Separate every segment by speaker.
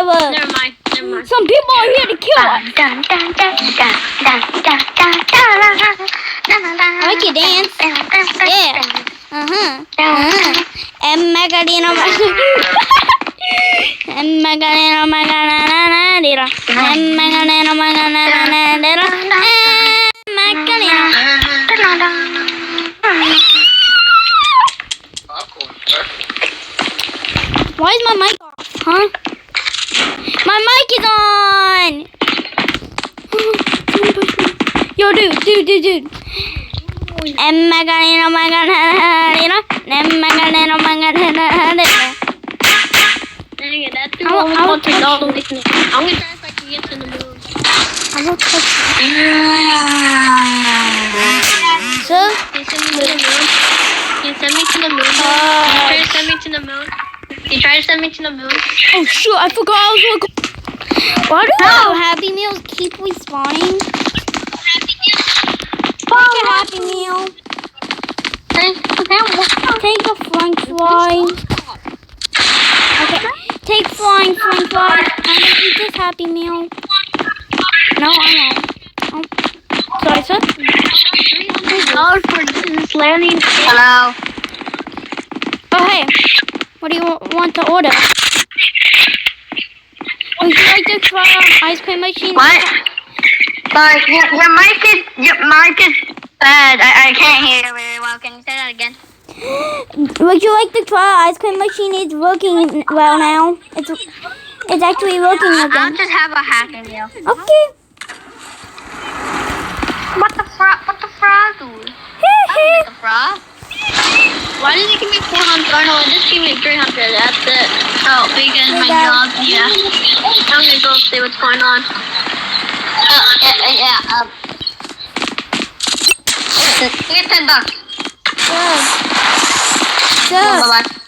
Speaker 1: have a.
Speaker 2: Never mind.
Speaker 1: Some people are here to kill us. I like your dance. Yeah. And Macarena. And Macarena. Why is my mic off? Huh? My mic is on! Yo, dude.
Speaker 2: Dang it, that's the only one to know. I'm gonna try if I can get to the moon.
Speaker 1: I will touch you. So?
Speaker 2: Can you send me to the moon? Can you send me to the moon? Can you try to send me to the moon?
Speaker 1: Oh shoot, I forgot I was looking. Why do Happy Meals keep respawning? Take a Happy Meal. Take a flying fly. Okay, take flying fly. I'm gonna eat this Happy Meal. No, I won't. Oh. Sorry, sir.
Speaker 2: $3 for this landing. Hello.
Speaker 1: Oh, hey. What do you want to order? Would you like to try ice cream machine?
Speaker 2: What? Sorry, your mic is bad. I can't hear you very well. Can you say that again?
Speaker 1: Would you like to try ice cream machine? It's working well now. It's actually working again.
Speaker 2: I'll just have a Happy Meal.
Speaker 1: Okay.
Speaker 2: What the frog, dude? The frog? Why did it give me 400? Oh no, it just gave me 300. That's it. Oh, because my job. Yeah. I'm gonna go see what's going on. Here's $10.
Speaker 1: So,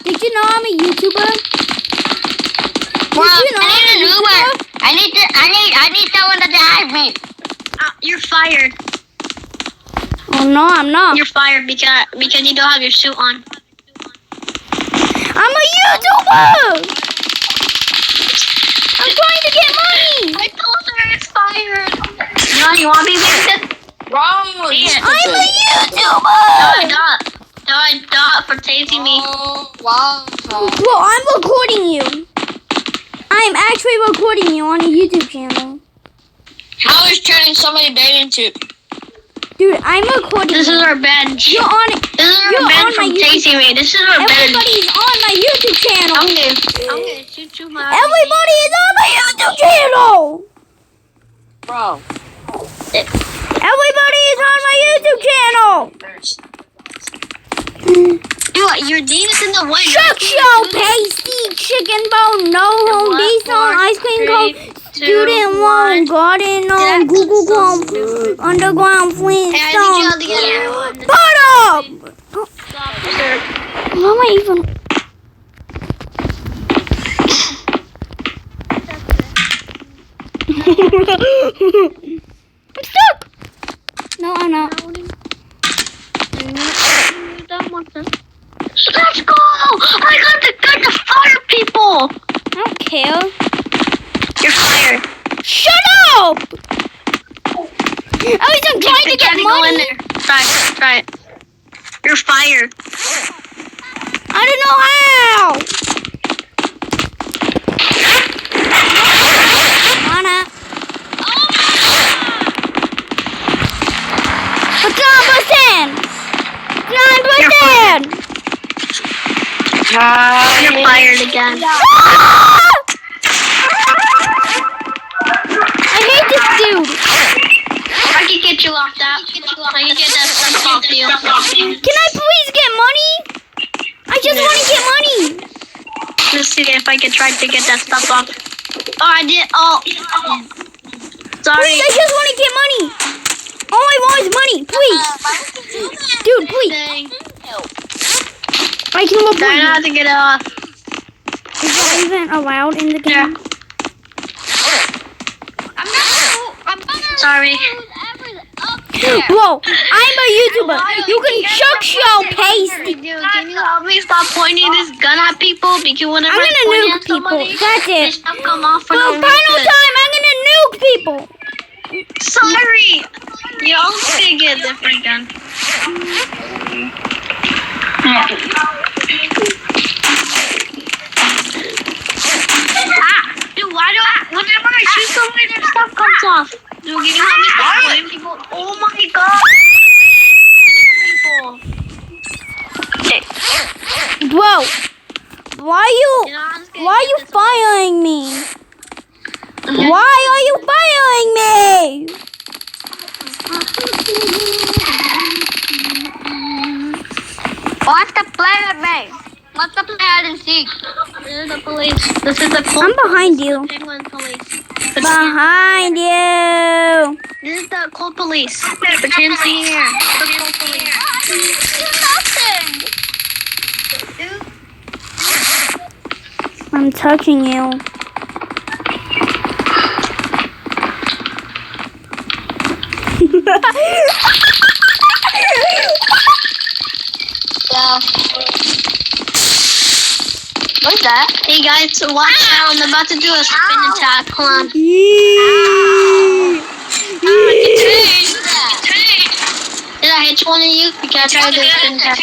Speaker 1: did you know I'm a YouTuber?
Speaker 2: Well, I need an Uber. I need someone to drive me. You're fired.
Speaker 1: Oh no, I'm not.
Speaker 2: You're fired because you don't have your suit on.
Speaker 1: I'm a YouTuber. I'm trying to get money.
Speaker 2: I told her it's fired. You want to be visited?
Speaker 3: Wrong.
Speaker 1: I'm a YouTuber.
Speaker 2: Dot for tasing me.
Speaker 3: Wow.
Speaker 1: Well, I'm recording you. I'm actually recording you on a YouTube channel.
Speaker 3: How is turning somebody bad into?
Speaker 1: Dude, I'm recording.
Speaker 2: This is our bench.
Speaker 1: You're on it.
Speaker 2: This is our
Speaker 1: You're
Speaker 2: bench
Speaker 1: on my
Speaker 2: from
Speaker 1: YouTube.
Speaker 2: tasing me. This is our bench.
Speaker 1: Everybody's on my YouTube channel.
Speaker 2: I'm gonna shoot you.
Speaker 1: Everybody is on my YouTube channel.
Speaker 3: Bro.
Speaker 1: Everybody is on my YouTube channel.
Speaker 2: Dude, your name is in the way.
Speaker 1: Chuck Show, pasty, chicken bone, no home base on ice cream cone, student one, garden on Google Chrome, underground Flintstone. Put up! How am I even? I'm stuck! No, I'm not.
Speaker 2: Let's go! I got to get the fire people!
Speaker 1: I don't care.
Speaker 2: You're fired.
Speaker 1: Shut up! At least I'm trying to get
Speaker 2: Go in
Speaker 1: money.
Speaker 2: there. Try it. You're fired.
Speaker 1: I don't know how. Anna.
Speaker 2: You're fired again.
Speaker 1: I hate this dude.
Speaker 2: I can get you off that. I can get that stuff off you.
Speaker 1: Can I please get money? I just want to get money.
Speaker 2: Let's see if I can try to get that stuff off. Oh, I did. Oh. Sorry.
Speaker 1: Please, I just want to get money. All I want is money. Please. Dude, please. I can look
Speaker 2: I know how to get it off.
Speaker 1: Is that even allowed in the game?
Speaker 2: Sorry.
Speaker 1: Whoa, I'm a YouTuber. You can chuck Shut your pasty.
Speaker 2: Dude, can you help me stop pointing this gun at people? Because whenever
Speaker 1: I'm
Speaker 2: I
Speaker 1: gonna
Speaker 2: point
Speaker 1: nuke
Speaker 2: at
Speaker 1: people.
Speaker 2: somebody,
Speaker 1: That's
Speaker 2: they
Speaker 1: it.
Speaker 2: stuff come off for
Speaker 1: For
Speaker 2: no
Speaker 1: the final
Speaker 2: reason.
Speaker 1: time, I'm gonna nuke people.
Speaker 2: Sorry. You also can get a different gun. Dude, why do whenever I shoot somebody, their stuff comes off? Dude, can you help me stop pointing people? Oh my god. People.
Speaker 1: Whoa. Why
Speaker 2: You know, I'm just gonna
Speaker 1: are
Speaker 2: get
Speaker 1: you
Speaker 2: this
Speaker 1: firing me?
Speaker 2: one.
Speaker 1: Why are you firing me?
Speaker 2: What's the play with me? What's the play hide and seek? This is the police. This is the
Speaker 1: I'm behind you.
Speaker 2: Penguin police.
Speaker 1: Behind you.
Speaker 2: This is the cold police. Pretend to see here. The cold police.
Speaker 1: I'm touching you.
Speaker 2: Yeah. What's that? Hey guys, so watch out. I'm about to do a spin attack. Hold on. Did I hit one of you? Because I tried to do a spin attack.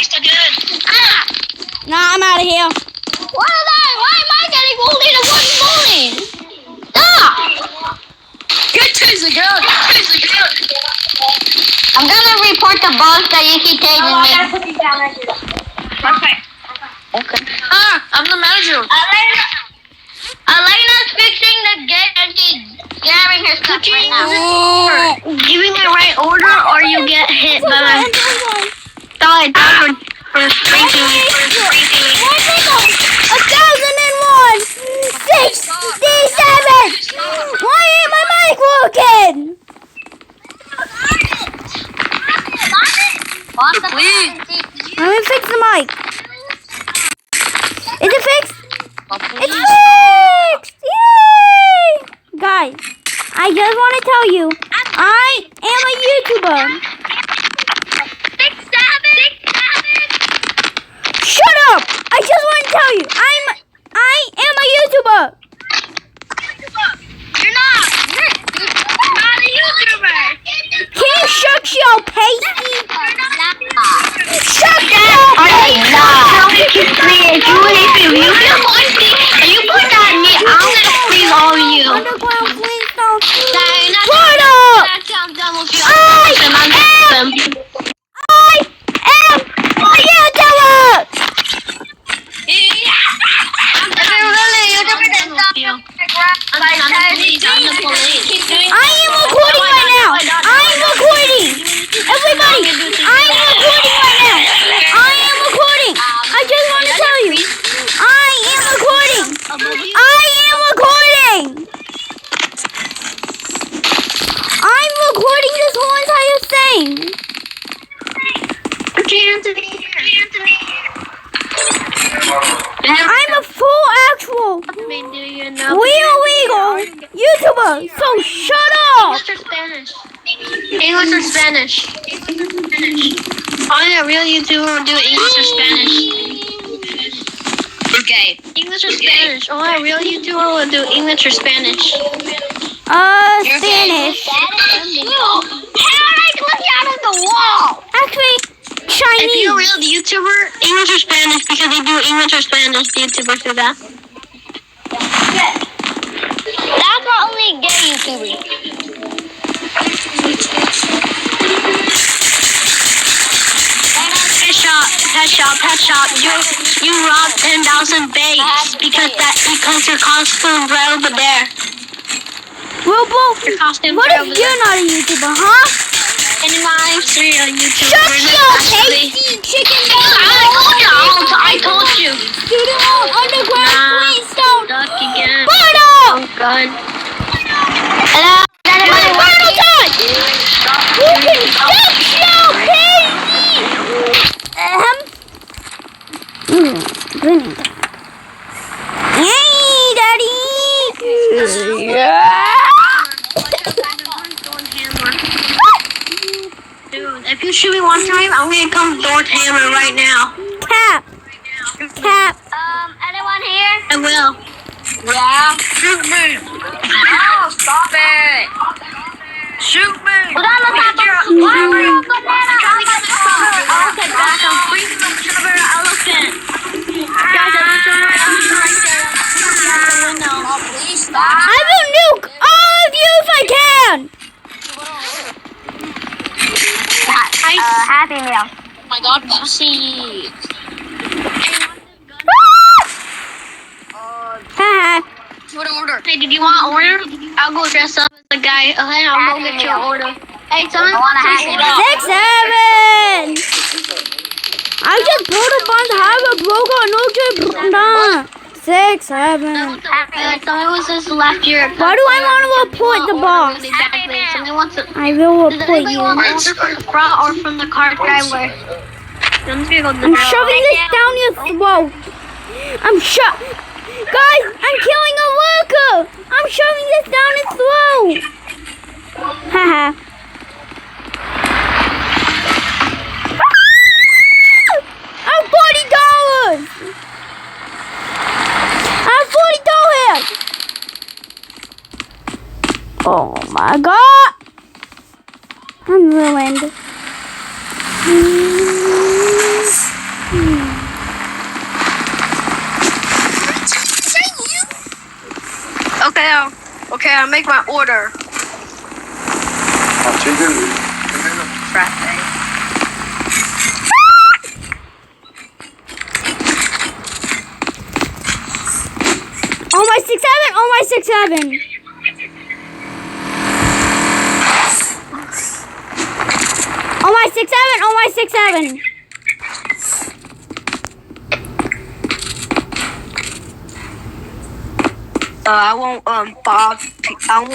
Speaker 1: Nah, I'm out of here.
Speaker 2: What is that? Why am I getting bullied and one bullied? Stop!
Speaker 3: Get Taser, girl.
Speaker 2: I'm gonna report the boss that you keep taking me.
Speaker 3: Perfect.
Speaker 2: Okay.
Speaker 3: I'm the manager.
Speaker 2: Elena's fixing the gate and she's grabbing her stuff right now. Giving the right order or you get hit by my side for freaking me.
Speaker 1: 1,001. 67. Why ain't my mic working?
Speaker 3: Please.
Speaker 1: Let me fix the mic. Is it fixed? It's fixed! Yay! Guys, I just want to tell you, I am a YouTuber.
Speaker 2: 6, 7.
Speaker 1: Shut up! I just want to tell you, I am a YouTuber.
Speaker 2: You're not. You're not a YouTuber.
Speaker 1: Can you shut your pasty? Shut your
Speaker 2: If you put that in me, I'm gonna freeze all of you.
Speaker 1: Underground Flintstone.
Speaker 2: Shut
Speaker 1: Shut up!
Speaker 2: I'm done with you.
Speaker 1: I am a YouTuber. I am recording right now. I'm recording. Everybody, I am recording right now. I am recording. I just want to tell you. I am recording. I am recording. I'm recording this whole entire thing. I'm a full actual real legal YouTuber. So shut up.
Speaker 2: English or Spanish? Only a real YouTuber will do English or Spanish.
Speaker 3: Okay.
Speaker 2: English or Spanish? Only a real YouTuber will do English or Spanish.
Speaker 1: Spanish.
Speaker 2: How did I click out of the wall?
Speaker 1: Actually,
Speaker 2: If you're a
Speaker 1: Chinese.
Speaker 2: real YouTuber, English or Spanish, because they do English or Spanish YouTubers do that. That's not only gay YouTubers. Headshot. You robbed 10,000 babes because your costume's right over there.
Speaker 1: Robo,
Speaker 2: Your costume's
Speaker 1: what
Speaker 2: right
Speaker 1: if
Speaker 2: over
Speaker 1: you're
Speaker 2: there.
Speaker 1: not a YouTuber, huh?
Speaker 2: And I'm real YouTuber.
Speaker 1: Shut your
Speaker 2: Actually-
Speaker 1: tasty chicken
Speaker 2: I told you.
Speaker 1: Student on underground
Speaker 2: Nah.
Speaker 1: Flintstone.
Speaker 2: Duck again.
Speaker 1: Final!
Speaker 2: Oh god. Hello?
Speaker 1: My final time! You can shut your pasty! Grinning. Hey, Daddy!
Speaker 2: Dude, if you shoot me one time, I
Speaker 3: I'm gonna come North Hammer right now.
Speaker 1: Cap. Cap.
Speaker 2: Anyone here?
Speaker 3: I will.
Speaker 2: Yeah.
Speaker 3: Shoot me.
Speaker 2: Oh, stop it.
Speaker 3: Shoot me.
Speaker 2: Wala na tayo. Wala na banana. Elephant back. I'm freezing the sugar elephant. Guys, I'm trying to right there. Out the window. Oh, please stop.
Speaker 1: I will nuke all of you if I can.
Speaker 2: Happy Meal.
Speaker 3: Oh my God, pussy.
Speaker 1: Haha.
Speaker 3: What order?
Speaker 2: Hey, did you want order? I'll go dress up as the guy. Okay, I'll go get your order. Hey, someone want to hack it up.
Speaker 1: 6, 7. I just put a bunch of have a broken no 6, 7.
Speaker 2: Someone was just left here.
Speaker 1: Why do I want to report the boss?
Speaker 2: Exactly. Someone wants to.
Speaker 1: I will
Speaker 2: Does
Speaker 1: report
Speaker 2: anybody
Speaker 1: you.
Speaker 2: want to order from the front or from the car driver? I'm just gonna go to the
Speaker 1: I'm
Speaker 2: driver.
Speaker 1: shoving this down your throat. Guys, I'm killing a worker. I'm shoving this down his throat. Haha. I'm $40. I'm $40. Oh my God. I'm ruined.
Speaker 3: Okay, I'll make my order. Traffic.
Speaker 1: Oh my 6, 7. Oh my 6, 7. Oh my 6, 7. Oh my 6, 7.
Speaker 3: I want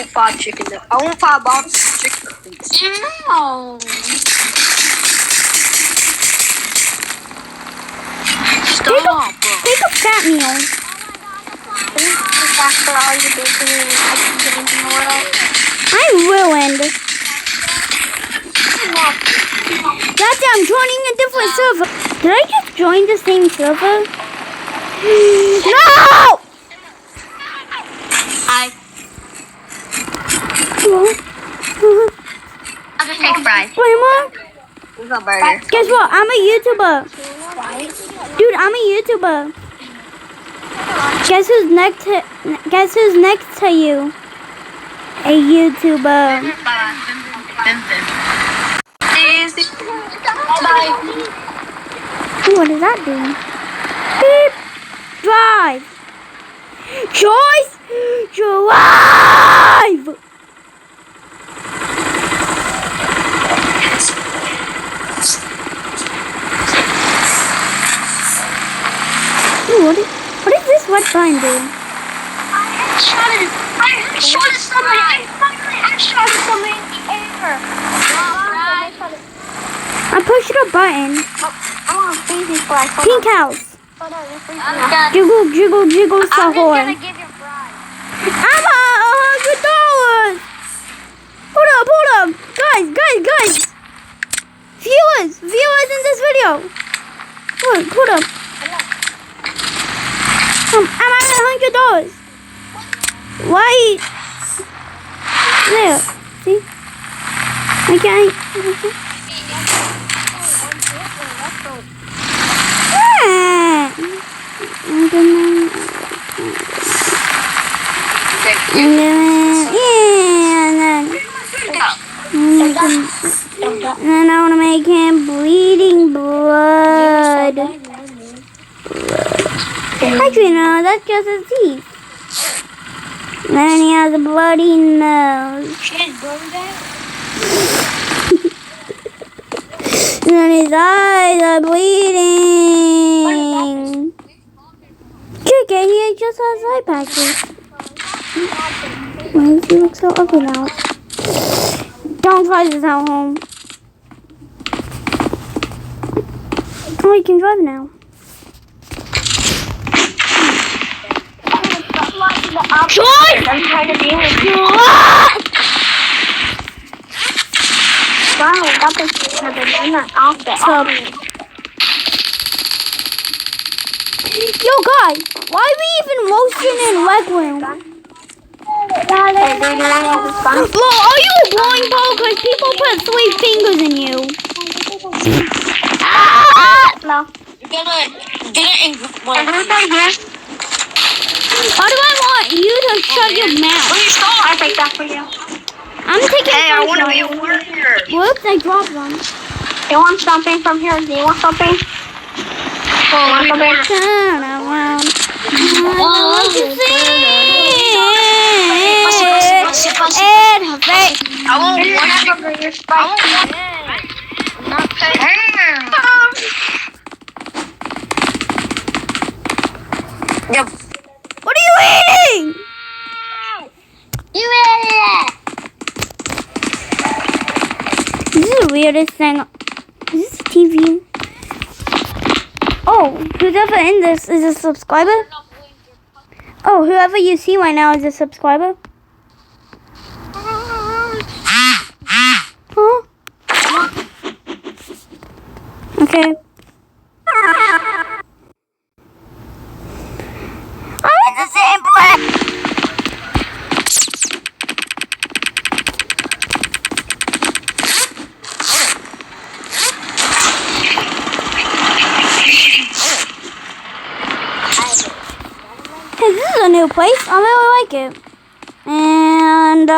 Speaker 3: 5 chicken. I want 5 boxes of chicken.
Speaker 2: No.
Speaker 3: Stop, bro.
Speaker 1: Take a fat meal.
Speaker 2: After all you do to me, I can get into the world.
Speaker 1: I'm ruined. That's it, I'm joining a different server. Did I just join the same server? No!
Speaker 2: I'll just take fries.
Speaker 1: Wait, Mom.
Speaker 2: We'll go burger.
Speaker 1: Guess what? I'm a YouTuber. Dude, I'm a YouTuber. Guess who's next to you? A YouTuber. Ooh, what does that do? Beep. Drive. Choice. Drive. Ooh, what is this red button do?
Speaker 2: I shot somebody in the air.
Speaker 1: I pushed a button.
Speaker 2: I want to freeze these fries.
Speaker 1: Pink house.
Speaker 2: I'm
Speaker 1: Jiggle, jiggle, jiggle,
Speaker 2: just
Speaker 1: sahur.
Speaker 2: gonna give you fries.
Speaker 1: I'm $100. Hold up. Guys. Viewers in this video. Hold up. I'm at $100. Why? There. See? I can't. And then I want to make him bleeding blood. Actually, no, that's just his teeth. And then he has a bloody nose. And then his eyes are bleeding. Chicken, he just has eye patches. Why does he look so ugly now? Don't try this at home. Oh, you can drive now. Drive!
Speaker 2: I'm trying to be with you.
Speaker 1: Ah!
Speaker 2: Wow, that is
Speaker 1: Sup? Yo, guys, why are we even roasting in Rec Room? Bro, are you a blowing ball? Because people put 3 fingers in you.
Speaker 2: No.
Speaker 3: Get it in group one.
Speaker 2: Everybody here?
Speaker 1: How do I want you to shut your mouth?
Speaker 3: Please stop.
Speaker 2: I take that for you.
Speaker 1: I'm taking
Speaker 3: Hey, I want to be a
Speaker 1: one.
Speaker 3: warrior.
Speaker 1: Whoops, I dropped one.
Speaker 2: You want something from here? Do you want something?
Speaker 3: Oh, let me order.
Speaker 1: Turn around. And her face.
Speaker 3: I won't want
Speaker 2: Your
Speaker 3: I
Speaker 2: spice.
Speaker 3: won't want I'm not paying. Yep.
Speaker 1: What are you eating?
Speaker 2: You idiot!
Speaker 1: This is the weirdest thing. Is this TV? Oh, whoever in this is a subscriber? Oh, whoever you see right now is a subscriber? Huh? Okay. I'm in the same place! Hey, this is a new place. I really like it. And,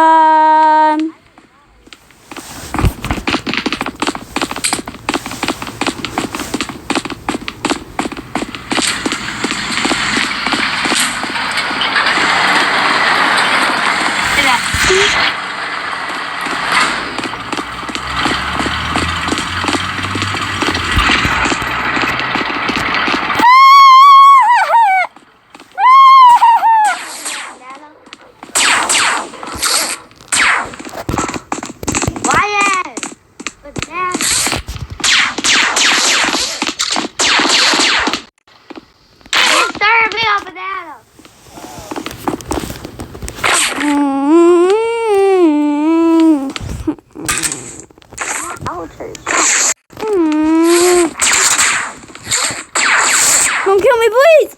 Speaker 1: don't kill me, please!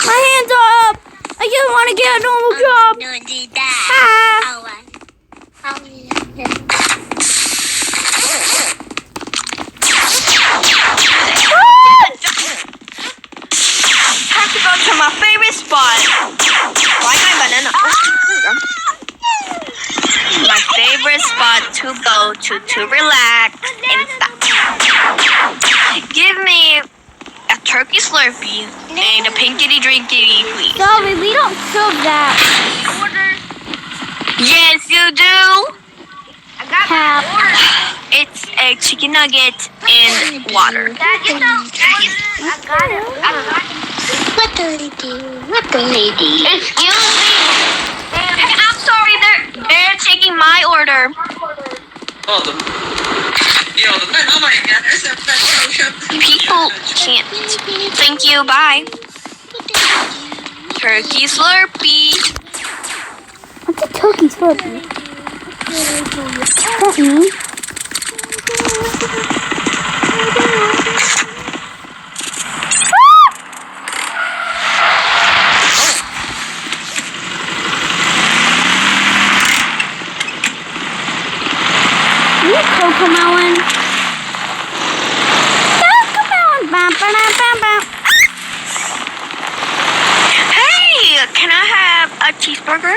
Speaker 1: My hands are up! I just want to get a normal job!
Speaker 3: Time to go to my favorite spot. Why my banana? My favorite spot to go to relax and stop. Give me a turkey Slurpee and a pinkity drinkity, please.
Speaker 1: Sorry, we don't serve that.
Speaker 3: Yes, you do.
Speaker 1: Tap.
Speaker 3: It's a chicken nugget and water.
Speaker 2: What the lady? What the lady?
Speaker 3: Excuse me. Hey, I'm sorry. They're taking my order. People can't. Thank you. Bye. Turkey Slurpee.
Speaker 1: What's a turkey Slurpee? That me? You Cocomelon. Cocomelon. Bam, bam, bam, bam.
Speaker 3: Hey, can I have a cheeseburger?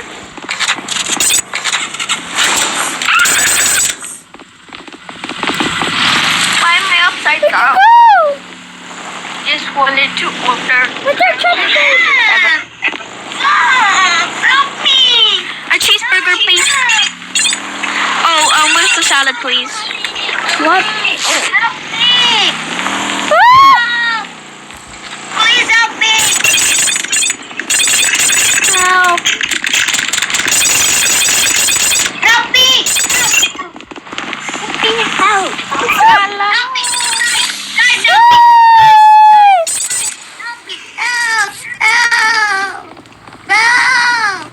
Speaker 3: Why am I upside down? Just wanted to order.
Speaker 1: What's our cheeseburger?
Speaker 3: Help me! A cheeseburger, please. Oh, where's the salad, please?
Speaker 1: What?
Speaker 3: Help me!
Speaker 1: Ah!
Speaker 3: Please help me!
Speaker 1: Help.
Speaker 3: Help me!
Speaker 2: Help!
Speaker 3: Help me! Guys, help me! Help me! Help! Help! Help!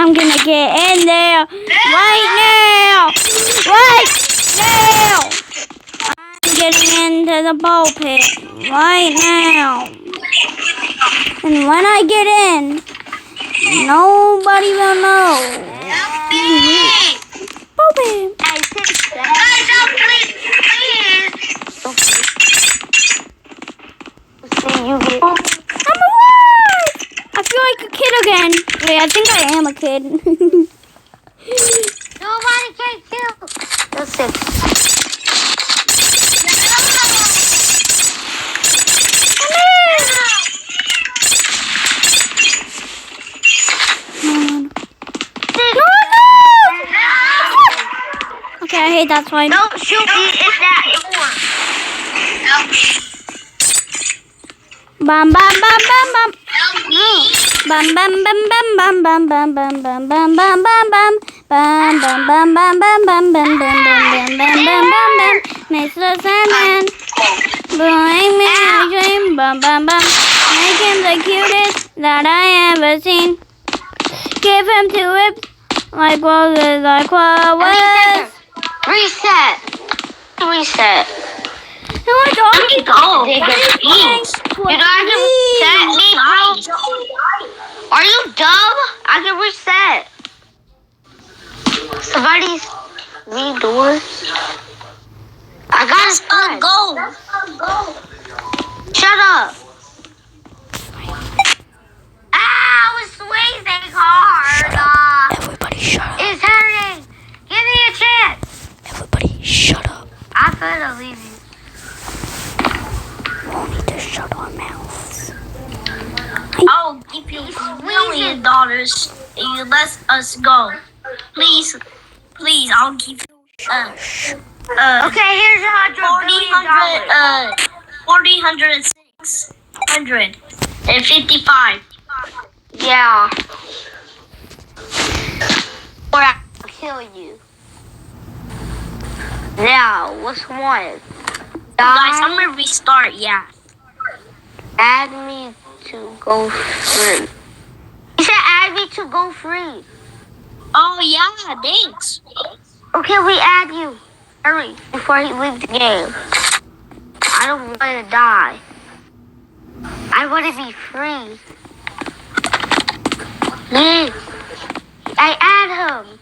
Speaker 1: I'm gonna get in there right now. Right now. I'm getting into the ball pit right now. And when I get in, nobody will know. Ball pit. I'm alive! I feel like a kid again. Wait, I think I am a kid.
Speaker 2: Nobody can kill. That's it.
Speaker 1: Okay, I hate that slide.
Speaker 2: Don't shoot me in that door.
Speaker 1: Bam bam bam bam bam. Bam bam bam bam bam bam bam bam bam bam bam bam bam. Bam bam bam bam bam bam bam bam bam bam bam bam bam bam. Mr. Sandman, blowing me a dream. Bam bam bam. Make him the cutest that I ever seen. Give him 2 whips like what was like what was.
Speaker 2: Reset.
Speaker 1: Who was all
Speaker 2: Let me go. You guys can reset me, bro. Are you dumb? I can reset. Somebody's redoors. I gotta go. Shut up. Ow, it's squeezing hard.
Speaker 1: Everybody shut up.
Speaker 2: It's hurting. Give me a chance.
Speaker 1: Everybody shut up.
Speaker 2: I'm gonna leave you.
Speaker 1: We need to shut our mouths.
Speaker 3: I'll give you $1 million if you let us go. Please, I'll give you
Speaker 2: Okay, here's $100 million.
Speaker 3: 4,655.
Speaker 2: Yeah. Or I'll kill you. Now, which one?
Speaker 3: Guys, I'm gonna restart. Yeah.
Speaker 2: Add me to go free. You said add me to go free.
Speaker 3: Oh yeah, thanks.
Speaker 2: Okay, we add you. Hurry, before he leaves the game. I don't want to die. I want to be free. Yes. I add him.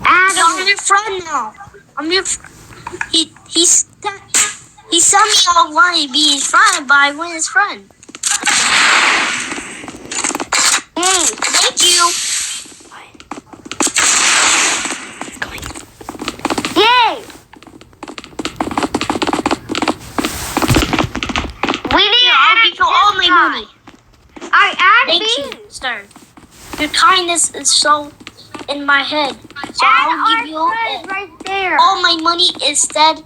Speaker 2: Add
Speaker 3: I'm
Speaker 2: him.
Speaker 3: your friend now. I'm your. He said me I want to be his friend, but I want his friend.
Speaker 2: Hey,
Speaker 3: Thank you.
Speaker 2: yay! We need to
Speaker 3: I'll give you all my money.
Speaker 2: I add
Speaker 3: Thank
Speaker 2: me.
Speaker 3: you, sir. Your kindness is so in my head. So I'll give you
Speaker 2: right there.
Speaker 3: all my money instead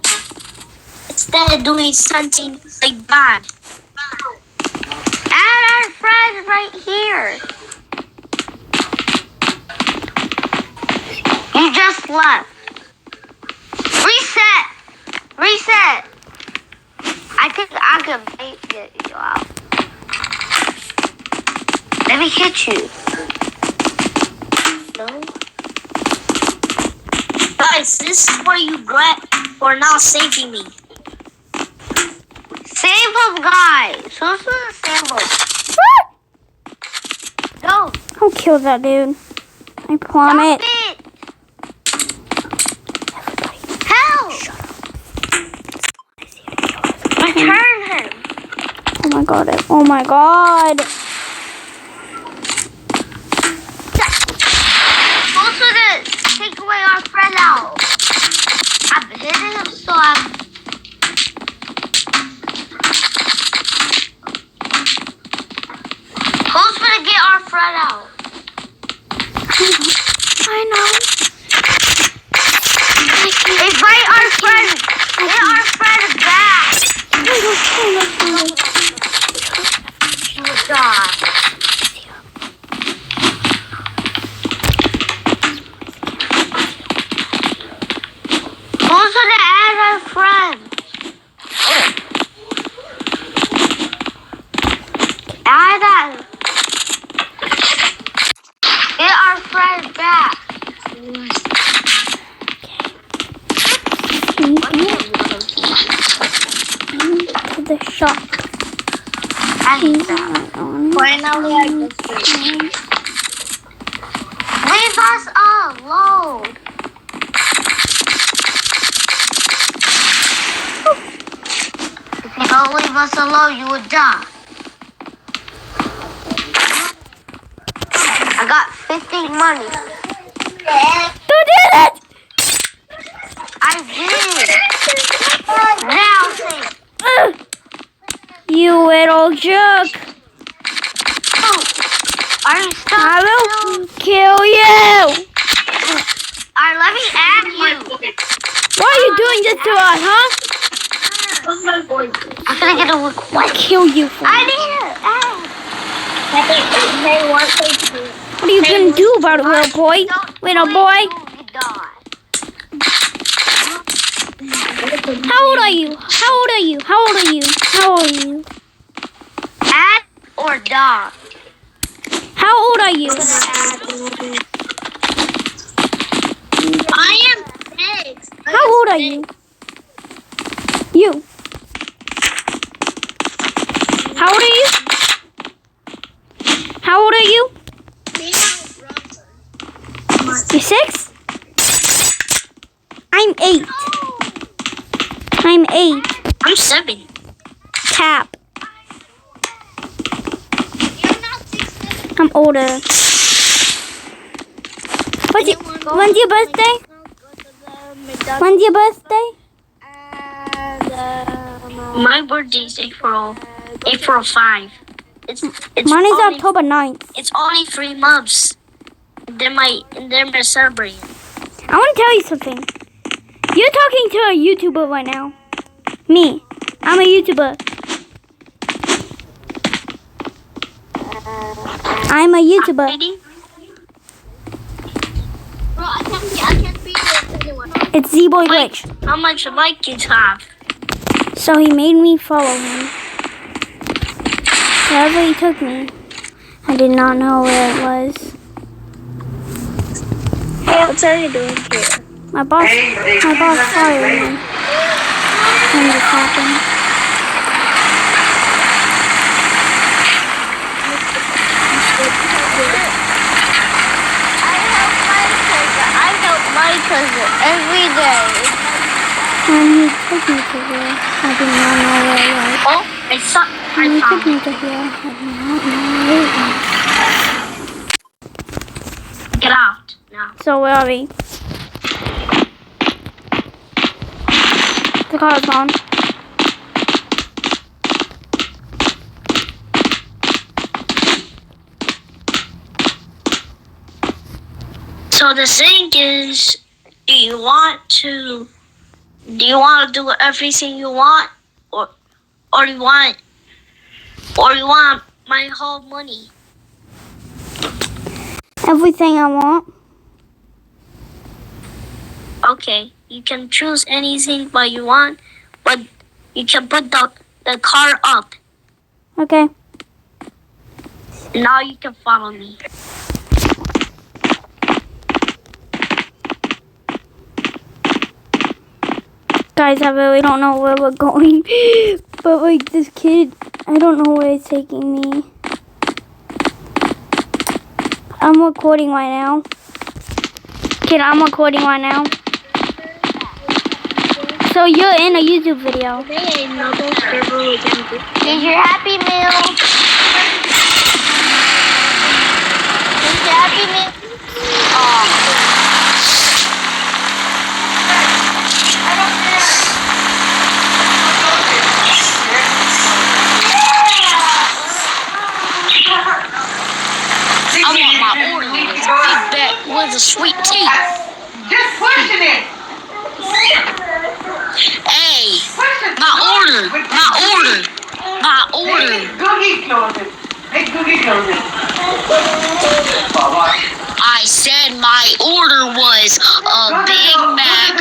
Speaker 3: of doing something like bad.
Speaker 2: Add our friends right here. You just left. Reset. I think I can make it you out. Let me hit you. No.
Speaker 3: Guys, this is what you get for not saving me.
Speaker 2: Save him, guys. Who's gonna save him? No.
Speaker 1: I'll kill that dude. I promise.
Speaker 2: Stop it. Help. Return him.
Speaker 1: Oh my god. Oh my god.
Speaker 2: Who's gonna take away our friend out? I've been hitting him, so I'm. Who's gonna get our friend out?
Speaker 1: I know.
Speaker 2: Invite our friend. Get our friend back. She will die. Who's gonna add our friend? Add that. Get our
Speaker 1: suck.
Speaker 2: I hate that. Finally, I just leave us alone. If you don't leave us alone, you will die. I got 50 money.
Speaker 1: You did it!
Speaker 2: I did. Now see.
Speaker 1: You little jerk.
Speaker 2: Are you stuck?
Speaker 1: I will kill you.
Speaker 2: Alright, let me add you.
Speaker 1: Why are you doing this to us, huh?
Speaker 2: I'm gonna get a request.
Speaker 1: I'll kill you for
Speaker 2: I
Speaker 1: it.
Speaker 2: need to add.
Speaker 1: What are you gonna do about it, little boy? Little boy? How old are you? How old are you? How old are you? How old are you?
Speaker 2: Add or dog?
Speaker 1: How old are you?
Speaker 2: I am 6.
Speaker 1: How old are you? You. How old are you? How old are you? You're 6? I'm 8. I'm 8.
Speaker 2: I'm 7.
Speaker 1: Tap. I'm older. When's your birthday? When's your birthday?
Speaker 2: My birthday is April 5. It's
Speaker 1: Mine is
Speaker 2: only,
Speaker 1: October 9th.
Speaker 2: It's only 3 months. Then my celebrating.
Speaker 1: I want to tell you something. You're talking to a YouTuber right now. Me. I'm a YouTuber. I'm a YouTuber.
Speaker 2: Bro, I can't be with anyone.
Speaker 1: It's Z-Boy Glitch.
Speaker 2: How much like you have?
Speaker 1: So he made me follow him. Wherever he took me, I did not know where it was.
Speaker 2: Hey, what are you doing here?
Speaker 1: My boss fired me. When this happened.
Speaker 2: I help my cousin every day.
Speaker 1: When he took me to here, I did not know where it was.
Speaker 2: Oh, I saw.
Speaker 1: When he
Speaker 2: I
Speaker 1: took
Speaker 2: found
Speaker 1: me
Speaker 2: it.
Speaker 1: to here, I did not know where it was.
Speaker 2: Get out now.
Speaker 1: So where are we? The car is on.
Speaker 2: So the thing is, do you want to do everything you want, or you want my whole money?
Speaker 1: Everything I want.
Speaker 2: Okay, you can choose anything but you want, but you can put the car up.
Speaker 1: Okay.
Speaker 2: Now you can follow me.
Speaker 1: Guys, I really don't know where we're going. But like this kid, I don't know where it's taking me. I'm recording right now. Kid, I'm recording right now. So you're in a YouTube video.
Speaker 2: Here's your happy meal. Here's your happy meal. I want my order with a sweet tea.
Speaker 4: Just question it.
Speaker 2: Hey,
Speaker 4: Question.
Speaker 2: my order.
Speaker 4: Make Googie close it. Make Googie close it.
Speaker 2: I said my order was a Big Mac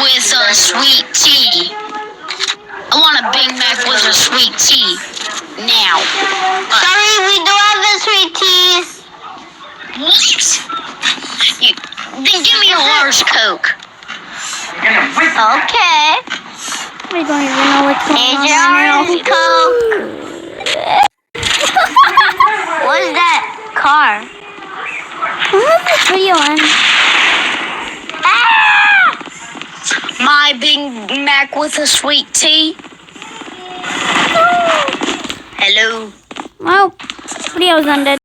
Speaker 2: with a sweet tea. I want a Big Mac with a sweet tea. Now. Sorry, we don't have the sweet teas. What? Then give me a large Coke.
Speaker 4: You're gonna whip
Speaker 2: Okay.
Speaker 1: I don't even know what's going on
Speaker 2: Is
Speaker 1: right
Speaker 2: yours
Speaker 1: now.
Speaker 2: Coke? What's that car?
Speaker 1: When does this video end?
Speaker 3: My Big Mac with a sweet tea. Hello.
Speaker 1: Well, video's ended.